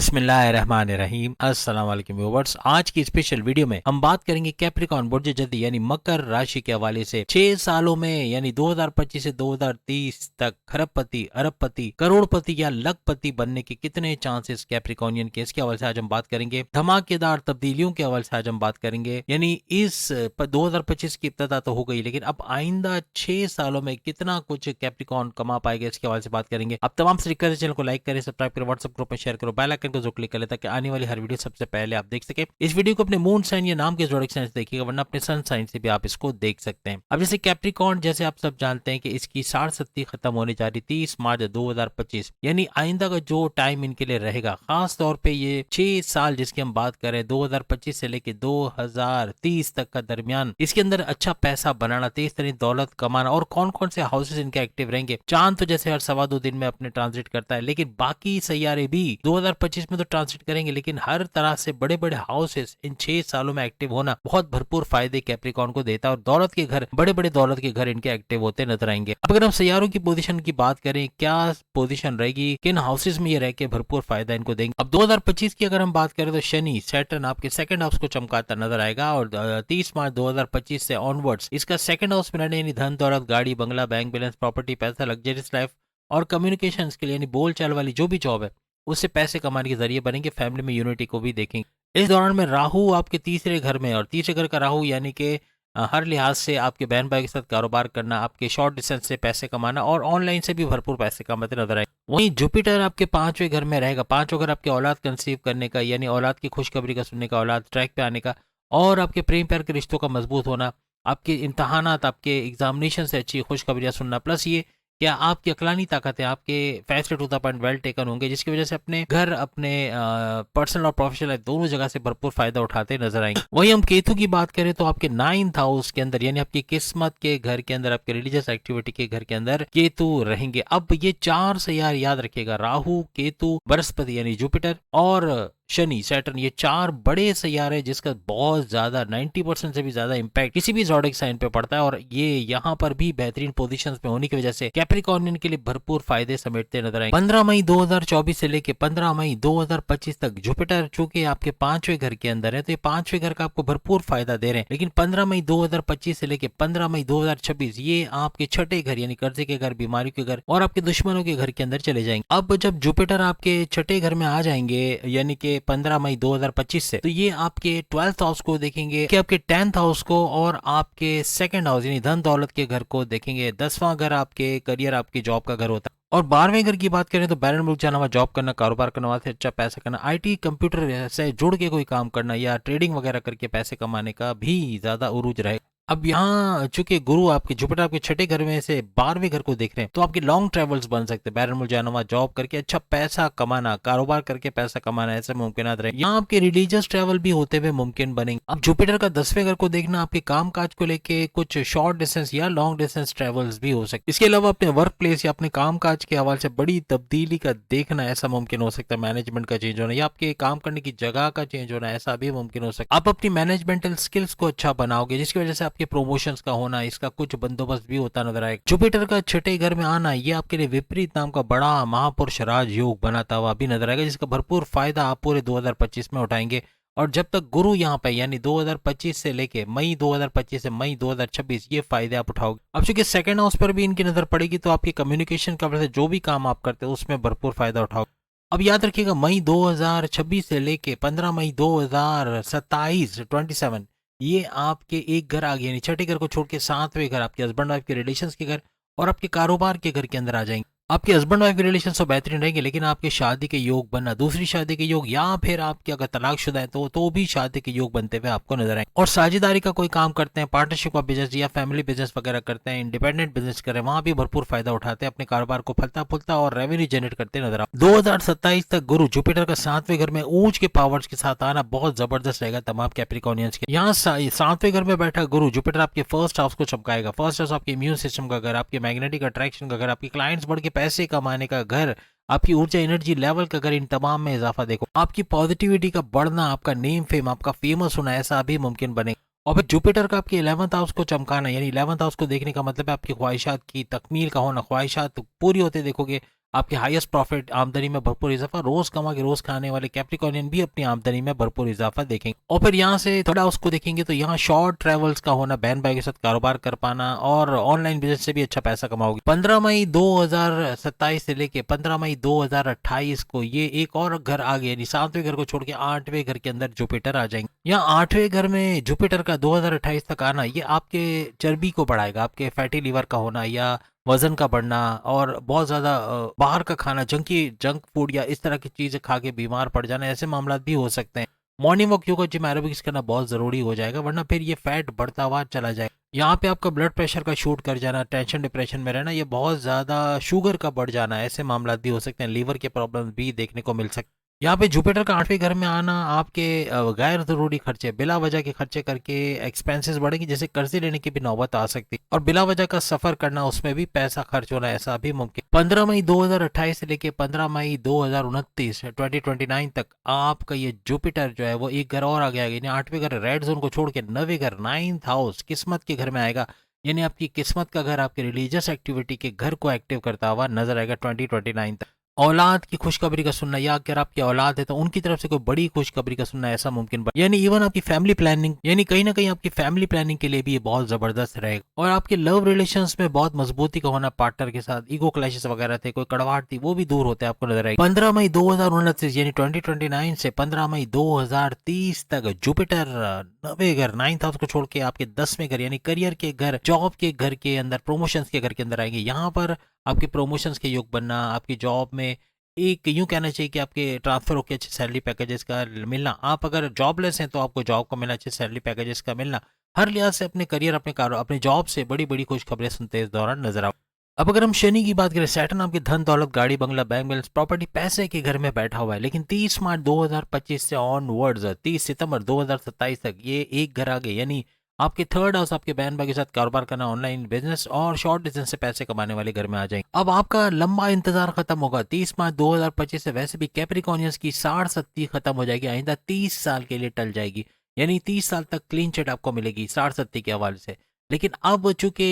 बिस्मिल्लाहिर्रहमानिर्रहीम। अस्सलाम वालेकुम व्यूअर्स। आज की स्पेशल वीडियो में हम बात करेंगे कैप्रिकॉर्न बुर्ज जल्दी यानी मकर राशि के हवाले से 6 सालों में यानी 2025 से 2030 तक खरबपति, अरबपति, करोड़पति या लखपति बनने के कितने चांसेस कैप्रिकॉर्नियन के, इसके हवाले से आज हम बात करेंगे। धमाकेदार तब्दीलियों के हवाले से आज हम बात करेंगे। यानी इस 2025 की इब्तिदा तो हो गई, लेकिन अब आइंदा 6 सालों में कितना कुछ कैप्रिकॉर्न कमा पाएगा, इसके हवाले से बात करेंगे। अब तमाम से रिक्वेस्ट है, चैनल को लाइक करें, सब्सक्राइब करें, व्हाट्सएप ग्रुप में शेयर करो, बेल आइकन को जो क्लिक कर ले ताकि आने वाली हर वीडियो सबसे पहले आप देख सके। इस वीडियो को अपने मून साइन या नाम के जोड़क साइन से देखिएगा, वरना अपने सन साइन से भी आप इसको देख सकते हैं। अब जैसे कैप्रिकॉर्न, जैसे आप सब जानते हैं कि इसकी 60 खत्म होने जा रही 30 मार्च 2025, यानी आइंदा का जो टाइम इनके लिए रहेगा, खास तौर पे ये 6 साल जिसकी हम बात करें 2025 से लेके 2030 तक का दरमियान, इसके अंदर अच्छा पैसा बनाना, तेज तरीन दौलत कमाना। और कौन कौन से हाउसेस इनके एक्टिव रहेंगे? चांद तो जैसे हर 2.25 दिन में अपने ट्रांजिट करता है, लेकिन बाकी सैयारे भी 2025 में तो ट्रांजिट करेंगे, लेकिन हर तरह से बड़े बड़े हाउसेस इन 6 सालों में एक्टिव होना बहुत भरपूर फायदे कैप्रिकॉर्न को देता है। और दौलत के घर, बड़े बड़े दौलत के घर इनके एक्टिव होते नजर आएंगे। अब अगर हम सैयारों की पोजीशन की बात करें, क्या पोजीशन रहेगी, किन हाउसेस में ये रह के भरपूर फायदा इनको देंगे। अब 2025 की अगर हम बात करें तो शनि, सैटर्न आपके सेकंड हाउस को चमकाता नजर आएगा। और 30 मार्च 2025 से ऑनवर्ड्स इसका सेकंड हाउस में रहने, यानी धन दौलत, गाड़ी बंगला, बैंक बैलेंस, प्रॉपर्टी, पैसा, लग्जरियस लाइफ और कम्युनिकेशंस के लिए, यानी बोल चाल वाली जो भी जॉब है उससे पैसे कमाने के जरिए बनेंगे। फैमिली में यूनिटी को भी देखेंगे। इस दौरान में राहु आपके तीसरे घर में, और तीसरे घर का राहु यानी कि हर लिहाज से आपके बहन भाई के साथ कारोबार करना, आपके शॉर्ट डिस्टेंस से पैसे कमाना और ऑनलाइन से भी भरपूर पैसे कमाते नजर आए। वहीं जुपिटर आपके 5वें घर में रहेगा। 5वां घर आपके औलाद कंसीव करने का, यानी औलाद की खुशखबरी का सुनने का, औलाद ट्रैक पे आने का और आपके प्रेम प्यार के रिश्तों का मजबूत होना, आपके इम्तहानात, आपके एग्जामिनेशन से अच्छी खुशखबरियां सुनना। प्लस ये क्या आपकी अकलानी ताकत है, आपके फैसले to the point well taken होंगे, जिसकी वजह से अपने घर, अपने पर्सनल और प्रोफेशनल लाइफ दोनों जगह से भरपूर फायदा उठाते नजर आएंगे। वहीं हम केतु की बात करें तो आपके 9th हाउस के अंदर, यानी आपकी किस्मत के घर के अंदर, आपके रिलीजियस एक्टिविटी के घर के अंदर केतु रहेंगे। अब ये 4 से याद रखिएगा, राहु, केतु, बृहस्पति यानी जुपिटर और शनि, सैटर्न, ये 4 बड़े सैयारे जिसका बहुत ज्यादा 90% से भी ज्यादा इंपैक्ट किसी भी ज़ोडिएक साइन पे पड़ता है। और ये यहाँ पर भी बेहतरीन पोजीशंस में होने की वजह से कैप्रिकॉर्नियन के लिए भरपूर फायदे समेटते नजर आएंगे। 15 मई 2024 से लेके 15 मई 2025 तक जुपिटर चूंकि आपके 5वें घर के अंदर है, तो ये 5वें घर का आपको भरपूर फायदा दे रहे हैं। लेकिन 15 मई 2025 से लेके 15 मई 2026 ये आपके 6ठे घर यानी कर्जे के घर, बीमारी के घर और आपके दुश्मनों के घर के अंदर चले जाएंगे। अब जब जुपिटर आपके 6ठे घर में आ जाएंगे, यानी कि 15 मई 2025 से, तो ये आपके 12th हाउस को देखेंगे, कि आपके 10th हाउस को और आपके सेकंड हाउस यानी धन दौलत के घर को देखेंगे। 10वां घर आपके करियर, आपकी जॉब का घर होता है। और 12वें घर की बात करें तो बैरन मुल्क जाना, जॉब करना, कारोबार करना, वहां से अच्छा पैसा करना, आईटी कंप्यूटर से जुड़ के कोई काम करना या ट्रेडिंग वगैरह करके पैसे कमाने का भी ज्यादा उरूज रहेगा। अब यहाँ चूंकि गुरु आपके जुपिटर आपके 6ठे घर में से 12वें घर को देख रहे हैं, तो आपके लॉन्ग ट्रेवल्स बन सकते हैं। बैरन मुल्क जाना, वहां जॉब करके अच्छा पैसा कमाना, कारोबार करके पैसा कमाना, ऐसे मुमकिन रहे। यहाँ आपके रिलीजियस ट्रेवल भी होते हुए मुमकिन बनेंगे। अब जुपिटर का 10वें घर को देखना आपके काम काज को लेके कुछ शॉर्ट डिस्टेंस या लॉन्ग डिस्टेंस ट्रेवल्स भी हो सकते। इसके अलावा अपने वर्क प्लेस या अपने काम काज के हवाले से बड़ी तब्दीली का देखना, ऐसा मुमकिन हो सकता है। मैनेजमेंट का चेंज होना या आपके काम करने की जगह का चेंज होना, ऐसा भी मुमकिन हो सकता है। आप अपनी मैनेजमेंटल स्किल्स को अच्छा बनाओगे, जिसकी वजह से आपके प्रमोशंस का होना, इसका कुछ बंदोबस्त भी होता नजर आएगा। जुपिटर का 6ठे घर में आना ये आपके लिए विपरीत नाम का बड़ा महापुरुष राज योग बनाता हुआ भी नजर आएगा, जिसका भरपूर फायदा आप पूरे 2025 में उठाएंगे। और जब तक गुरु यहाँ पे, यानी 2025 से लेके मई 2025 से मई 2026 ये फायदे आप उठाओगे। अब चूंकि सेकंड हाउस पर भी इनकी नजर पड़ेगी, तो आपकी कम्युनिकेशन का वजह से जो भी काम आप करते हो उसमें भरपूर फायदा उठाओगे। अब याद रखिएगा, मई 2026 से लेके 15 मई 2027 27 ये आपके एक घर आ गए, यानी 6ठे घर को छोड़ के 7वें घर आपके हस्बैंड वाइफ के रिलेशंस के घर और आपके कारोबार के घर के अंदर आ जाएंगे। आपके हस्बैंड वाइफ के रिलेशन तो बेहतरीन रहेंगे, लेकिन आपके शादी के योग बनना, दूसरी शादी के योग, या फिर आपके अगर तलाकशुदा है तो भी शादी के योग बनते हुए आपको नजर आएंगे। और साझेदारी का कोई काम करते हैं, पार्टनरशिप का बिजनेस या फैमिली बिजनेस वगैरह करते हैं, इंडिपेंडेंट बिजनेस करें, वहां भी भरपूर फायदा उठाते हैं, अपने कारोबार को फलता फूलता और रेवेन्यू जनरेट करते नजर आए। 2027 तक गुरु जुपिटर का 7वें घर में ऊंच के पावर्स के साथ आना बहुत जबरदस्त रहेगा तमाम कैप्रिकॉर्नियंस के। यहाँ 7वें घर में बैठा गुरु जुपिटर आपके फर्स्ट हाउस को चमकाएगा। फर्स्ट हाउस आपके इम्यून सिस्टम का घर, आपके मैग्नेटिक अट्रैक्शन का घर, आपके क्लाइंट्स बढ़ के पैसे कमाने का घर, आपकी ऊर्जा एनर्जी लेवल का घर, इन तमाम में इजाफा देखो। आपकी पॉजिटिविटी का बढ़ना, आपका नेम फेम, आपका फेमस होना, ऐसा भी मुमकिन बनेगा। और फिर जुपिटर का आपके 11th हाउस को चमकाना, यानी 11th हाउस को देखने का मतलब है आपकी ख्वाहिशात की तकमील का होना, ख्वाहिशात पूरी होते देखोगे, आपके हाईएस्ट प्रॉफिट, आमदनी में भरपूर इजाफा, रोज कमा के रोज खाने वाले कैप्रिकॉर्नियन भी अपनी आमदनी में भरपूर इजाफा देखेंगे। और फिर यहाँ से थोड़ा उसको देखेंगे तो यहाँ शॉर्ट ट्रेवल्स का होना, बहन भाई के साथ कारोबार कर पाना और ऑनलाइन बिजनेस से भी अच्छा पैसा कमाओगे। 15 मई 2027 से लेके 15 मई 2028 को ये एक और घर आ गया, यानी 7वें घर को छोड़ के 8वें घर के अंदर जुपिटर आ जाएंगे। यहाँ 8वें घर में जुपिटर का 2028 तक आना ये आपके चर्बी को बढ़ाएगा, आपके फैटी लीवर का होना या वजन का बढ़ना और बहुत ज्यादा बाहर का खाना, जंक फूड या इस तरह की चीजें खा के बीमार पड़ जाना, ऐसे मामला भी हो सकते हैं। Morning walk, yoga, gym, aerobics करना बहुत जरूरी हो जाएगा, वरना फिर ये फैट बढ़ता हुआ चला जाएगा। यहाँ पे आपका ब्लड प्रेशर का शूट कर जाना, टेंशन डिप्रेशन में रहना, ये बहुत ज्यादा शुगर का बढ़ जाना, ऐसे मामला भी हो सकते हैं। लीवर के प्रॉब्लम भी देखने को मिल सकते हैं। यहाँ पे जुपिटर का 8वें घर में आना आपके गैर जरूरी खर्चे, बिला वजह के खर्चे करके एक्सपेंसेस बढ़ेंगे, जैसे कर्जे लेने की भी नौबत आ सकती है और बिला वजह का सफर करना, उसमें भी पैसा खर्च होना, ऐसा भी मुमकिन। 15 मई 2028 से लेके 15 मई 2029 तक आपका ये जुपिटर जो है वो एक घर और आ गया, यानी 8वें घर रेड जोन को छोड़ के 9वें घर 9th हाउस किस्मत के घर में आएगा, यानी आपकी किस्मत का घर आपके रिलीजियस एक्टिविटी के घर को एक्टिव करता हुआ नजर आएगा 2029 तक। औलाद की खुशखबरी का सुनना, या अगर आपकी औलाद है तो उनकी तरफ से कोई बड़ी खुशखबरी का सुनना, ऐसा मुमकिन यानी इवन आपकी फैमिली प्लानिंग, यानी कहीं ना कहीं आपकी फैमिली प्लानिंग के लिए भी ये बहुत जबरदस्त रहेगा। और आपके लव रिलेशंस में बहुत मजबूती का होना, पार्टनर के साथ ईगो क्लैशेस वगैरह थे, कोई कड़वाहट थी, वो भी दूर होते आपको नजर आएगी। 15 मई 2029 यानी 2029 से 15 मई 2030 तक जुपिटर 9वें घर 9th हाउस को छोड़ के आपके 10वें घर यानी करियर के घर, जॉब के घर के अंदर, प्रमोशंस के घर के अंदर आएंगे। यहाँ पर आपके प्रमोशंस के योग बनना, आपकी जॉब में एक यूं कहना चाहिए कि आपके ट्रांसफर होकर अच्छे सैलरी पैकेजेस का मिलना, आप अगर जॉबलेस हैं तो आपको जॉब का मिलना, अच्छे सैलरी पैकेजेस का मिलना, हर लिहाज से अपने करियर, अपने जॉब से बड़ी बड़ी खुशखबरें सुनते हैं इस दौरान नजर आओ। अब अगर हम शनि की बात करें, सैटर्न आपके धन दौलत, गाड़ी बंगला, बैंक बैलेंस, प्रॉपर्टी, पैसे के घर में बैठा हुआ है, लेकिन 30 मार्च 2025 से ऑनवर्ड्स 30 सितंबर 2027 तक ये एक घर आ गए, यानी आपके थर्ड हाउस आपके बहन भाई के साथ कारोबार करना, ऑनलाइन बिजनेस और शॉर्ट डिस्टेंस से पैसे कमाने वाले घर में आ जाएंगे। अब आपका लंबा इंतजार खत्म होगा 30 मार्च 2025 से। वैसे भी कैप्रिकॉर्नियंस की 60-70 खत्म हो जाएगी, आइंदा 30 साल के लिए टल जाएगी, यानी 30 साल तक क्लीन चिट आपको मिलेगी 60-70 के हवाले से। लेकिन अब चूंकि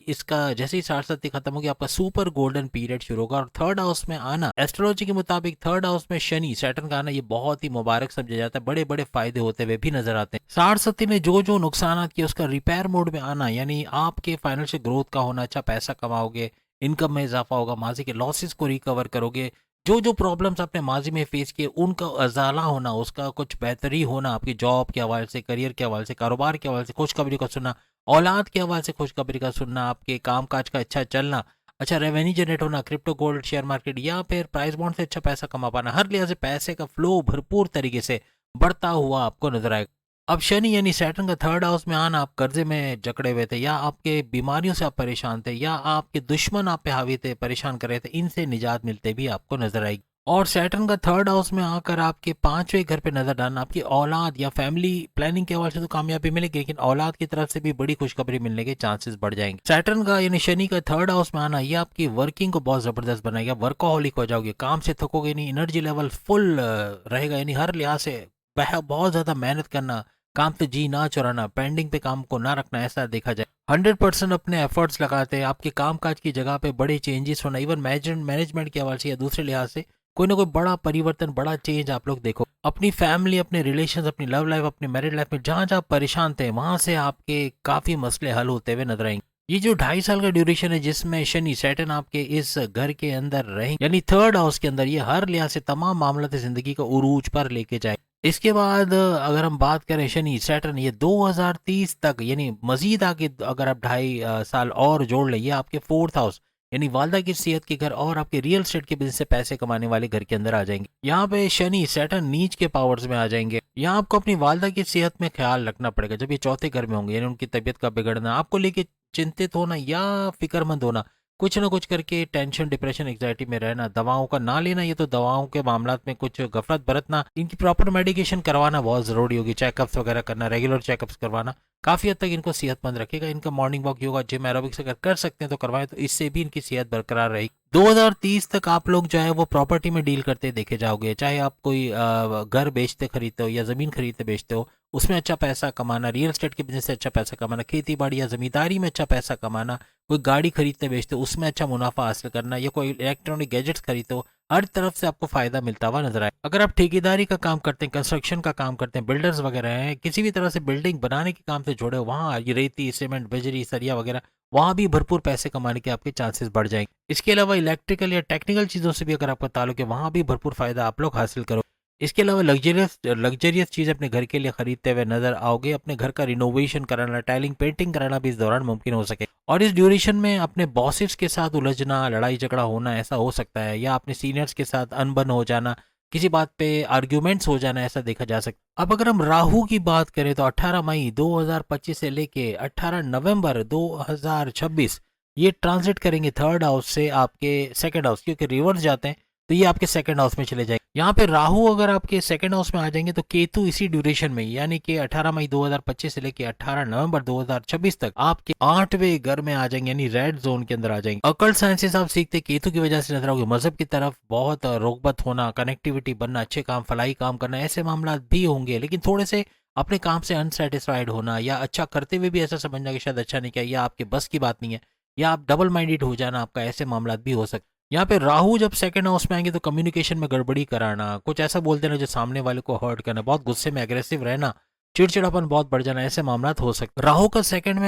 इसका जैसे ही 60-70 खत्म होगी, आपका सुपर गोल्डन पीरियड शुरू होगा और थर्ड हाउस में आना, एस्ट्रोलॉजी के मुताबिक थर्ड हाउस में शनि सैटर्न का आना ये बहुत ही मुबारक समझा जाता है, बड़े बड़े फायदे होते हुए भी नजर आते हैं। 60-70 ने जो जो नुकसान किए उसका रिपेयर मोड में आना, यानी आपके फाइनेंशियल ग्रोथ का होना, अच्छा पैसा कमाओगे, इनकम में इजाफा होगा, माजी के लॉसेस को रिकवर करोगे, जो जो प्रॉब्लम्स आपने माजी में फेस किए उनका अजाला होना, उसका कुछ बेहतरी होना, आपकी जॉब के हवाले से, करियर के हवाले से, कारोबार के हवाले से खुशखबरी का सुनना, औलाद के हवाले से खुशखबरी का सुनना, आपके कामकाज का अच्छा चलना, अच्छा रेवेन्यू जनरेट होना, क्रिप्टो, गोल्ड, शेयर मार्केट या फिर प्राइस बॉन्ड से अच्छा पैसा कमा पाना, हर लिहाज से पैसे का फ्लो भरपूर तरीके से बढ़ता हुआ आपको नजर आएगा। अब शनि यानी सैटर्न का थर्ड हाउस में आना, आप कर्जे में जकड़े हुए थे या आपके बीमारियों से आप परेशान थे या आपके दुश्मन आप पे हावी थे, परेशान कर रहे थे, इनसे निजात मिलते भी आपको नजर आएगी। और सैटर्न का थर्ड हाउस में आकर आपके 5वें घर पे नजर डालना, आपकी औलाद या फैमिली प्लानिंग के हवाले से तो कामयाबी मिलेगी, लेकिन औलाद की तरफ से भी बड़ी खुशखबरी मिलने के चांसेस बढ़ जाएंगे। सैटर्न का यानी शनि का थर्ड हाउस में आना ये आपकी वर्किंग को बहुत जबरदस्त बनाएगा, वर्कोहॉलिक हो जाओगे, काम से थकोगे नहीं, एनर्जी लेवल फुल रहेगा, यानी हर लिहाज से बहुत ज्यादा मेहनत करना, काम पे जी ना चुराना, पेंडिंग पे काम को ना रखना, ऐसा देखा जाए 100% अपने एफर्ट्स लगाते हैं, आपके कामकाज की जगह पे बड़े चेंजेस होना, इवन मैनेजमेंट के हवाले से या दूसरे लिहाज से कोई ना कोई बड़ा परिवर्तन, बड़ा चेंज आप लोग देखो। अपनी फैमिली, अपने रिलेशंस, अपनी लव लाइफ, अपनी मैरिड लाइफ में जहां जहां परेशान थे वहां से आपके काफी मसले हल होते हुए नजर आएंगे। ये जो 2.5 साल का ड्यूरेशन है जिसमें शनि सैटर्न आपके इस घर के अंदर रहेंगे, यानी थर्ड हाउस के अंदर, ये हर लिहाज से तमाम मामला जिंदगी को उरूज पर लेके जाए। इसके बाद अगर हम बात करें शनि सैटर्न ये 2030 तक, यानी मजीद आगे अगर आप 2.5 साल और जोड़ लें, ये आपके फोर्थ हाउस यानी वालदा की सेहत के घर और आपके रियल एस्टेट के बिजनेस से पैसे कमाने वाले घर के अंदर आ जाएंगे। यहाँ पे शनि सैटर्न नीच के पावर्स में आ जाएंगे। यहाँ आपको अपनी वालदा की सेहत में ख्याल रखना पड़ेगा जब ये चौथे घर में होंगे, यानी उनकी तबीयत का बिगड़ना, आपको लेके चिंतित होना या फिक्रमंद होना, कुछ ना कुछ करके टेंशन, डिप्रेशन, एग्जाइटी में रहना, दवाओं का ना लेना, ये तो दवाओं के मामला में कुछ गफलत बरतना, इनकी प्रॉपर मेडिकेशन करवाना बहुत जरूरी होगी, चेकअप्स वगैरह करना, रेगुलर चेकअप्स करवाना काफी हद तक इनको सेहतमंद रखेगा। इनका morning walk, yoga, gym, aerobics अगर कर सकते हैं तो करवाएं, तो इससे भी इनकी सेहत बरकरार रहेगी। 2030 तक आप लोग जो है वो प्रॉपर्टी में डील करते देखे जाओगे, चाहे आप कोई घर बेचते खरीदते हो या जमीन खरीदते बेचते हो, उसमें अच्छा पैसा कमाना, रियल एस्टेट के बिजनेस से अच्छा पैसा कमाना, खेती बाड़ी या जमींदारी में अच्छा पैसा कमाना, कोई गाड़ी खरीदते बेचते उसमें अच्छा मुनाफा हासिल करना, या कोई इलेक्ट्रॉनिक गैजेट्स खरीदते हो, हर तरफ से आपको फायदा मिलता हुआ नजर आए। अगर आप ठेकेदारी का काम करते हैं, कंस्ट्रक्शन का काम करते हैं, बिल्डर्स वगैरह हैं, किसी भी तरह से बिल्डिंग बनाने के काम से जुड़े हो, वहाँ ये रेती सीमेंट बजरी सरिया वगैरह, वहाँ भी भरपूर पैसे कमाने के आपके चांसेस बढ़ जाएंगे। इसके अलावा इलेक्ट्रिकल या टेक्निकल चीज़ों से भी अगर आपका ताल्लुक है, वहाँ भी भरपूर फायदा आप लोग हासिल करो। इसके अलावा लग्जरियस लग्जरियस चीज़ अपने घर के लिए खरीदते हुए नजर आओगे, अपने घर का रिनोवेशन कराना, टाइलिंग पेंटिंग कराना भी इस दौरान मुमकिन हो सके। और इस ड्यूरेशन में अपने बॉसेस के साथ उलझना, लड़ाई झगड़ा होना ऐसा हो सकता है, या अपने सीनियर्स के साथ अनबन हो जाना, किसी बात पे आर्ग्यूमेंट्स हो जाना, ऐसा देखा जा सकता है। अब अगर हम राहु की बात करें तो 18 मई 2025 से लेके 18 नवंबर 2026 ये ट्रांजिट करेंगे थर्ड हाउस से आपके सेकंड हाउस, क्योंकि रिवर्स जाते हैं तो ये आपके सेकंड हाउस में चले जाएंगे। यहाँ पे राहु अगर आपके सेकंड हाउस में आ जाएंगे तो केतु इसी ड्यूरेशन में, यानी कि 18 मई 2025 से लेके 18 नवंबर 2026 तक आपके 8वें घर में आ जाएंगे, यानी रेड जोन के अंदर आ जाएंगे। अकल्ट साइंसेस आप सीखते केतु की वजह से नजर आओगे, मजहब की तरफ बहुत रोगबत होना, कनेक्टिविटी बनना, अच्छे काम फलाई काम करना, ऐसे मामला भी होंगे। लेकिन थोड़े से अपने काम से अनसेटिस्फाइड होना, या अच्छा करते हुए भी ऐसा समझना कि शायद अच्छा नहीं किया, या आपके बस की बात नहीं है, या आप डबल माइंडेड हो जाना आपका, ऐसे मामला भी हो सकते। यहाँ पे राहु जब सेकंड हाउस में आएंगे तो कम्युनिकेशन में गड़बड़ी कराना, कुछ ऐसा बोल देना जो सामने वाले को हर्ट करना, बहुत गुस्से में एग्रेसिव रहना, चिड़चिड़ापन बहुत बढ़ जाना, ऐसे मामला हो सकते। राहु का सेकंड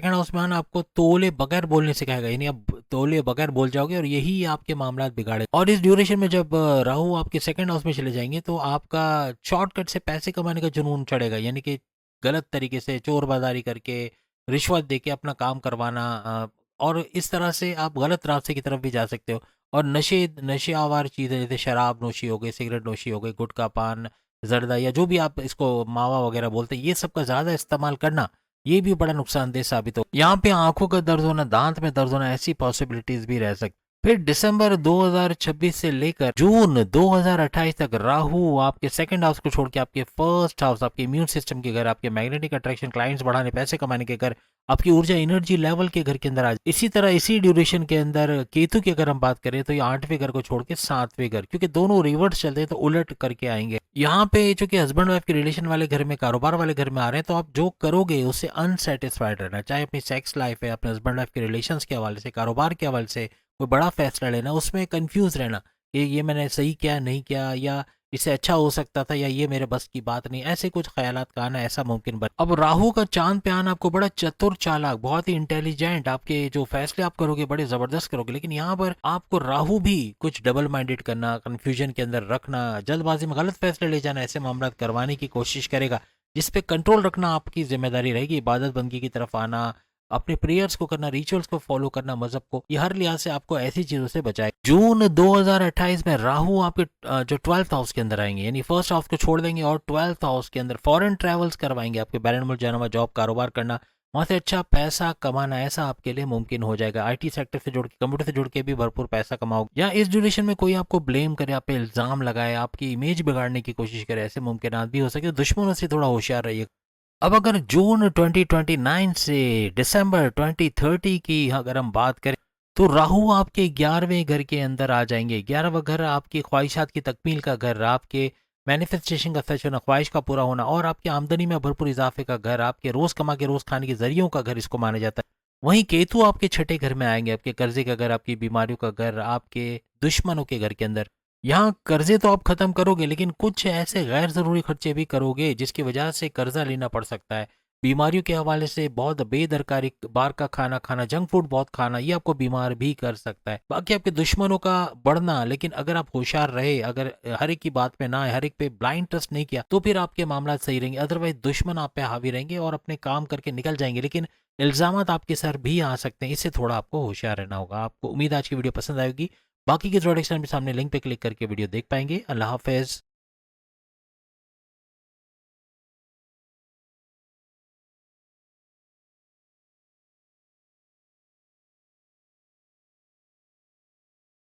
हाउस में आना आपको तोले बगैर बोलने सिखाएगा, यानी आप तोले बगैर बोल जाओगे और यही आपके मामला बिगाड़े। और इस ड्यूरेशन में जब राहु आपके सेकंड हाउस में चले जाएंगे तो आपका शॉर्टकट से पैसे कमाने का जुनून चढ़ेगा, यानी कि गलत तरीके से चोर बाजारी करके, रिश्वत देके अपना काम करवाना, और इस तरह से आप गलत रास्ते की तरफ भी जा सकते हो। और नशेआवार चीज़ें जैसे शराब नोशी हो गई, सिगरेट नोशी हो गई, गुटखा पान, जर्दा, या जो भी आप इसको मावा वगैरह बोलते हैं, ये सब का ज़्यादा इस्तेमाल करना ये भी बड़ा नुकसानदेह साबित हो। यहाँ पे आंखों का दर्द होना, दांत में दर्द होना, ऐसी पॉसिबिलिटीज भी रह सकती। फिर दिसंबर 2026 से लेकर जून 2028 तक राहु आपके सेकंड हाउस को छोड़ के आपके फर्स्ट हाउस, आपके इम्यून सिस्टम के घर, आपके मैग्नेटिक अट्रैक्शन, क्लाइंट्स बढ़ाने, पैसे कमाने के घर, आपकी ऊर्जा एनर्जी लेवल के घर के अंदर आ जाए। इसी तरह इसी ड्यूरेशन के अंदर केतु की अगर हम बात करें तो ये 8वें घर को छोड़ के 7वें घर, क्योंकि दोनों रिवर्स चलते हैं तो उलट करके आएंगे। यहाँ पे जो कि हस्बैंड वाइफ के रिलेशन वाले घर में, कारोबार वाले घर में आ रहे हैं, तो आप जो करोगे उससे अनसेटिस्फाइड रहना, चाहे अपनी सेक्स लाइफ है, अपने हस्बैंड वाइफ के रिलेशन के हवाले से, कारोबार के हवाले से कोई बड़ा फैसला लेना, उसमें कंफ्यूज रहना कि ये मैंने सही किया नहीं किया, या इससे अच्छा हो सकता था, या ये मेरे बस की बात नहीं, ऐसे कुछ ख्यालात का आना ऐसा मुमकिन बन। अब राहु का चांद पे आना आपको बड़ा चतुर चालाक, बहुत ही इंटेलिजेंट, आपके जो फैसले आप करोगे बड़े जबरदस्त करोगे, लेकिन यहाँ पर आपको राहु भी कुछ डबल माइंडेड करना, कंफ्यूजन के अंदर रखना, जल्दबाजी में गलत फैसले ले जाना, ऐसे मामला करवाने की कोशिश करेगा, जिस पे कंट्रोल रखना आपकी जिम्मेदारी रहेगी। इबादत बंदगी की तरफ आना, अपने प्रेयर्स को करना, रिचुअल्स को फॉलो करना, मजहब को, ये हर लिहाज से आपको ऐसी चीजों से बचाए। जून 2028 में राहु आपके जो 12th हाउस के अंदर आएंगे, यानी फर्स्ट हाउस को छोड़ देंगे और 12th हाउस के अंदर फॉरेन ट्रेवल्स करवाएंगे, आपके बैरन मुल्क जाना, जॉब कारोबार करना, वहां से अच्छा पैसा कमाना, ऐसा आपके लिए मुमकिन हो जाएगा। आईटी सेक्टर से जुड़ के, कंप्यूटर से जुड़ के भी भरपूर पैसा कमाओगे। या इस ड्यूरेशन में कोई आपको ब्लेम करे, आप पे इल्जाम लगाए, आपकी इमेज बिगाड़ने की कोशिश करे, ऐसे मुमकिन भी हो सके। दुश्मनों से थोड़ा होशियार रहिए। अब अगर जून 2029 से दिसंबर 2030 की अगर हम बात करें तो राहु आपके 11वें घर के अंदर आ जाएंगे। 11वां घर आपकी ख्वाहिशात की तकमील का घर, आपके मैनिफेस्टेशन का सच होना, ख्वाहिश का पूरा होना, और आपकी आमदनी में भरपूर इजाफे का घर, आपके रोज कमा के रोज खाने के जरियों का घर इसको माना जाता है। वहीं केतु आपके छठे घर में आएंगे, आपके कर्जे का घर, आपकी बीमारियों का घर, आपके दुश्मनों के घर के अंदर। यहाँ कर्जे तो आप खत्म करोगे, लेकिन कुछ ऐसे गैर जरूरी खर्चे भी करोगे जिसकी वजह से कर्जा लेना पड़ सकता है। बीमारियों के हवाले से बहुत बेदरकारी, बाहर का खाना खाना, जंक फूड बहुत खाना, ये आपको बीमार भी कर सकता है। बाकी आपके दुश्मनों का बढ़ना, लेकिन अगर आप होशियार रहे, अगर हर एक की बात पे ना, हर एक पे ब्लाइंड ट्रस्ट नहीं किया, तो फिर आपके मामला सही रहेंगे। अदरवाइज दुश्मन आप पे हावी रहेंगे और अपने काम करके निकल जाएंगे, लेकिन इल्जामात आपके सर भी आ सकते हैं। इससे थोड़ा आपको होशियार रहना होगा। आपको उम्मीद आज की वीडियो पसंद आएगी। बाकी के प्रोडक्शन भी सामने लिंक पे क्लिक करके वीडियो देख पाएंगे। अल्लाह हाफिज।